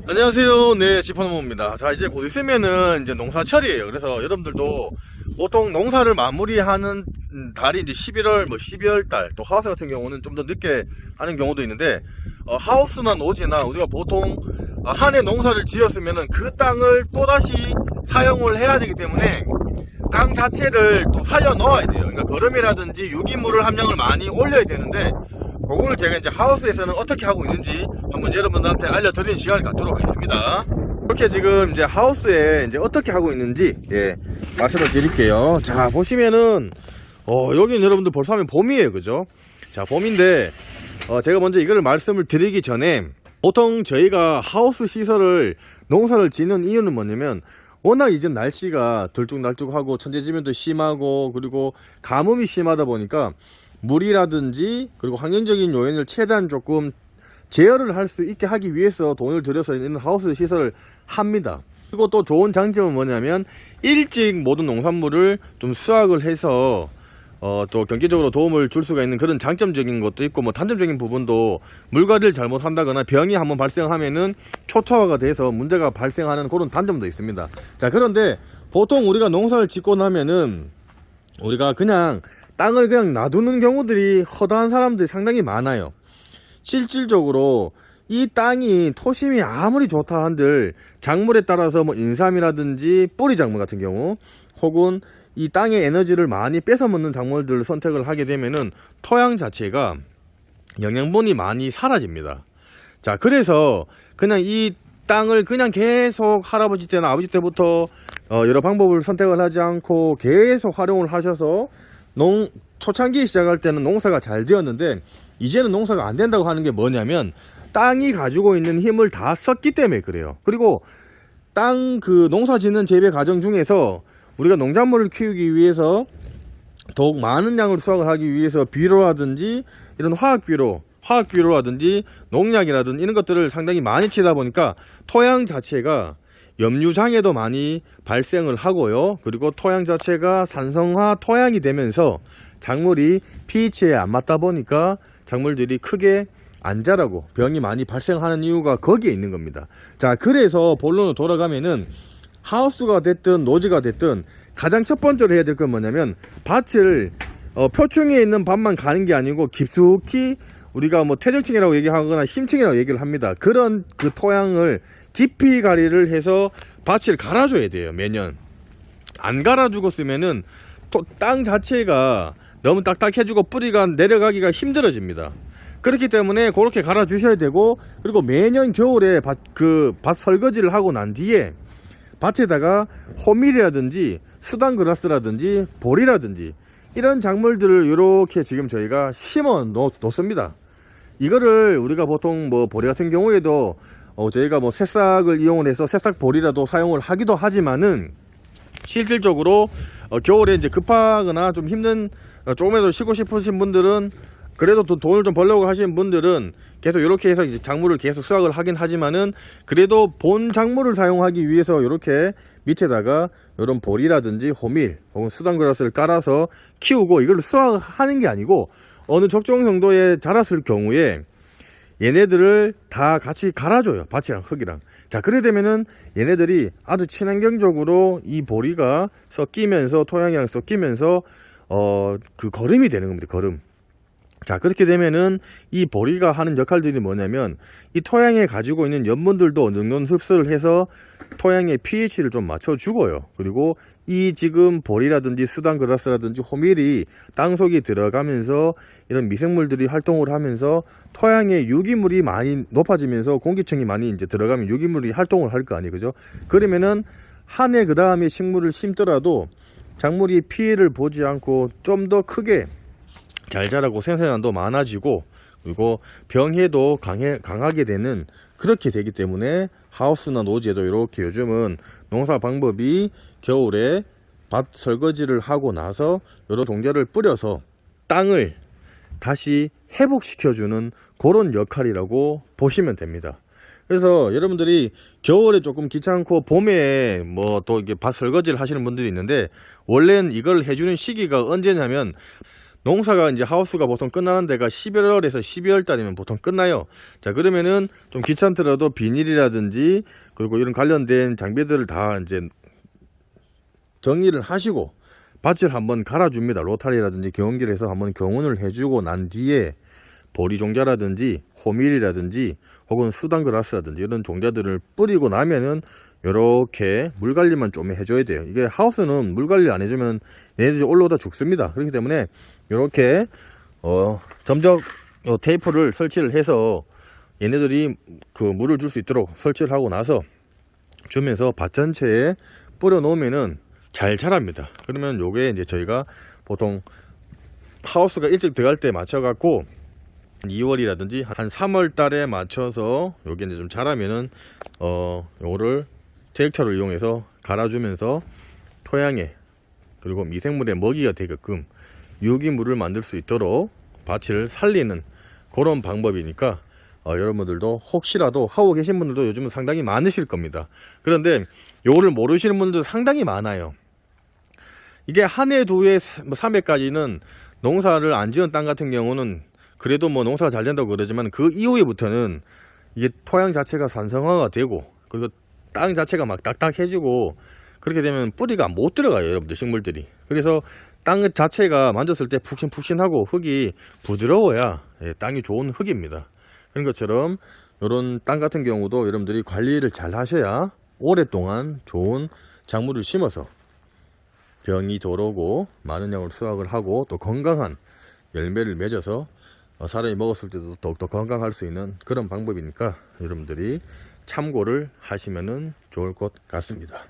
안녕하세요. 네, 지퍼노모입니다. 자, 이제 곧 있으면은 이제 농사철이에요. 그래서 여러분들도 보통 농사를 마무리하는 달이 이제 11월, 12월 달, 또 하우스 같은 경우는 좀 더 늦게 하는 경우도 있는데, 하우스나 노지나 우리가 보통 한 해 농사를 지었으면은 그 땅을 또다시 사용을 해야 되기 때문에 땅 자체를 또 살려 넣어야 돼요. 그러니까 거름이라든지 유기물을 함량을 많이 올려야 되는데, 그거를 제가 이제 하우스에서는 어떻게 하고 있는지 한번 여러분들한테 알려드리는 시간을 갖도록 하겠습니다. 이렇게 지금 이제 하우스에 이제 어떻게 하고 있는지 말씀을 드릴게요. 자, 보시면은 여기는 여러분들 벌써 하면 봄이에요, 그죠? 자, 봄인데 제가 먼저 이거를 말씀을 드리기 전에, 보통 저희가 하우스 시설을 농사를 짓는 이유는 뭐냐면, 워낙 이제 날씨가 들쭉날쭉하고 천재지변도 심하고 그리고 가뭄이 심하다 보니까 물이라든지 그리고 환경적인 요인을 최대한 조금 제어를 할 수 있게 하기 위해서 돈을 들여서 있는 하우스 시설을 합니다. 그리고 또 좋은 장점은 뭐냐면, 일찍 모든 농산물을 좀 수확을 해서 또 경제적으로 도움을 줄 수가 있는 그런 장점적인 것도 있고, 뭐 단점적인 부분도 물갈이를 잘못한다거나 병이 한번 발생하면은 초토화가 돼서 문제가 발생하는 그런 단점도 있습니다. 자, 그런데 보통 우리가 농사를 짓고 나면은 우리가 그냥 땅을 그냥 놔두는 경우들이 허다한 사람들이 상당히 많아요. 실질적으로 이 땅이 토심이 아무리 좋다 한들 작물에 따라서 뭐 인삼이라든지 뿌리 작물 같은 경우, 혹은 이 땅의 에너지를 많이 뺏어 먹는 작물들을 선택을 하게 되면은 토양 자체가 영양분이 많이 사라집니다. 자, 그래서 그냥 이 땅을 그냥 계속 할아버지 때나 아버지 때부터 여러 방법을 선택을 하지 않고 계속 활용을 하셔서 초창기 시작할 때는 농사가 잘 되었는데, 이제는 농사가 안 된다고 하는 게 뭐냐면, 땅이 가지고 있는 힘을 다 썼기 때문에 그래요. 그리고 땅 농사 짓는 재배 과정 중에서 우리가 농작물을 키우기 위해서 더욱 많은 양을 수확을 하기 위해서 비료라든지 이런 화학비료라든지 농약이라든지 이런 것들을 상당히 많이 치다 보니까 토양 자체가 염류장애도 많이 발생을 하고요. 그리고 토양 자체가 산성화 토양이 되면서 작물이 pH에 안 맞다 보니까 작물들이 크게 안 자라고 병이 많이 발생하는 이유가 거기에 있는 겁니다. 자, 그래서 본론으로 돌아가면은 하우스가 됐든 노지가 됐든 가장 첫 번째로 해야 될 건 뭐냐면, 밭을 표층에 있는 밭만 가는 게 아니고 깊숙이 우리가 뭐 퇴적층이라고 얘기하거나 심층이라고 얘기를 합니다. 그런 그 토양을 깊이 가리를 해서 밭을 갈아줘야 돼요. 매년 안 갈아주고 쓰면은 땅 자체가 너무 딱딱해지고 뿌리가 내려가기가 힘들어집니다. 그렇기 때문에 그렇게 갈아 주셔야 되고, 그리고 매년 겨울에 밭 설거지를 하고 난 뒤에 밭에다가 호밀이라든지 수단 그라스라든지 보리라든지 이런 작물들을 이렇게 지금 저희가 심어 놓습니다. 이거를 우리가 보통 뭐 보리 같은 경우에도 저희가 뭐 새싹을 이용을 해서 새싹 보리라도 사용을 하기도 하지만은, 실질적으로 겨울에 이제 급하거나 좀 힘든, 조금이라도 쉬고 싶으신 분들은, 그래도 또 돈을 좀 벌려고 하시는 분들은 계속 이렇게 해서 이제 작물을 계속 수확을 하긴 하지만은, 그래도 본 작물을 사용하기 위해서 이렇게 밑에다가 이런 보리라든지 호밀 혹은 수단그라스를 깔아서 키우고, 이걸 수확하는 게 아니고 어느 적정 정도에 자랐을 경우에 얘네들을 다 같이 갈아줘요. 밭이랑 흙이랑. 자, 그래 되면은 얘네들이 아주 친환경적으로 이 보리가 섞이면서 토양이랑 섞이면서 그 거름이 되는 겁니다. 거름. 자, 그렇게 되면은 이 보리가 하는 역할들이 뭐냐면, 이 토양에 가지고 있는 염분들도 어느 정도는 흡수를 해서 토양의 pH를 좀 맞춰주고요. 그리고 이 지금 보리라든지 수단그라스라든지 호밀이 땅속에 들어가면서 이런 미생물들이 활동을 하면서 토양의 유기물이 많이 높아지면서 공기층이 많이 이제 들어가면 유기물이 활동을 할 거 아니에요, 그죠? 그러면은 한 해 그 다음에 식물을 심더라도 작물이 피해를 보지 않고 좀 더 크게 잘 자라고 생산량도 많아지고, 그리고 병해도 강하게 되는, 그렇게 되기 때문에 하우스나 노지에도 이렇게 요즘은 농사 방법이 겨울에 밭 설거지를 하고 나서 여러 종자를 뿌려서 땅을 다시 회복시켜주는 그런 역할이라고 보시면 됩니다. 그래서 여러분들이 겨울에 조금 귀찮고 봄에 뭐 또 이게 밭 설거지를 하시는 분들이 있는데, 원래는 이걸 해주는 시기가 언제냐면, 농사가 이제 하우스가 보통 끝나는 데가 11월에서 12월 달이면 보통 끝나요. 자, 그러면은 좀 귀찮더라도 비닐이라든지 그리고 이런 관련된 장비들을 다 이제 정리를 하시고 밭을 한번 갈아줍니다. 로타리라든지 경운기를 해서 한번 경운을 해주고 난 뒤에 보리 종자라든지 호밀이라든지 혹은 수단그라스라든지 이런 종자들을 뿌리고 나면은 요렇게 물 관리만 좀 해줘야 돼요. 이게 하우스는 물 관리 안 해주면 얘네들이 올라오다 죽습니다. 그렇기 때문에 요렇게 점적 테이프를 설치를 해서 얘네들이 그 물을 줄 수 있도록 설치를 하고 나서 주면서 밭 전체에 뿌려 놓으면은 잘 자랍니다. 그러면 요게 이제 저희가 보통 하우스가 일찍 들어갈 때 맞춰 갖고 2월이라든지 한 3월 달에 맞춰서 요게 이제 좀 자라면은 요거를 트랙터를 이용해서 갈아주면서 토양에 그리고 미생물의 먹이가 되게끔 유기물을 만들 수 있도록 밭을 살리는 그런 방법이니까 여러분들도 혹시라도 하고 계신 분들도 요즘은 상당히 많으실 겁니다. 그런데 요거를 모르시는 분들도 상당히 많아요. 이게 한 해, 두 해, 3해까지는 농사를 안 지은 땅 같은 경우는 그래도 뭐 농사가 잘 된다고 그러지만 그 이후에부터는 이게 토양 자체가 산성화가 되고 그리고 땅 자체가 막 딱딱해지고 그렇게 되면 뿌리가 못 들어가요, 여러분들 식물들이. 그래서 땅 자체가 만졌을 때 푹신푹신하고 흙이 부드러워야 땅이 좋은 흙입니다. 그런 것처럼 이런 땅 같은 경우도 여러분들이 관리를 잘 하셔야 오랫동안 좋은 작물을 심어서 병이 덜 오고 많은 양을 수확을 하고 또 건강한 열매를 맺어서 사람이 먹었을 때도 더욱더 건강할 수 있는 그런 방법이니까 여러분들이 참고를 하시면 좋을 것 같습니다.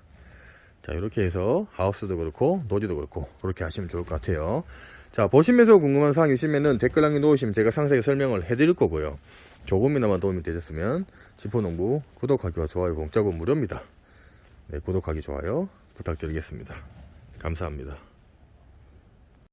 자, 이렇게 해서 하우스도 그렇고 노지도 그렇고 그렇게 하시면 좋을 것 같아요. 자, 보시면서 궁금한 사항이 있으면은 댓글 남겨놓으시면 제가 상세히 설명을 해드릴 거고요. 조금이나마 도움이 되셨으면 지포농부 구독하기와 좋아요 공짜고 무료입니다. 네, 구독하기 좋아요 부탁드리겠습니다. 감사합니다.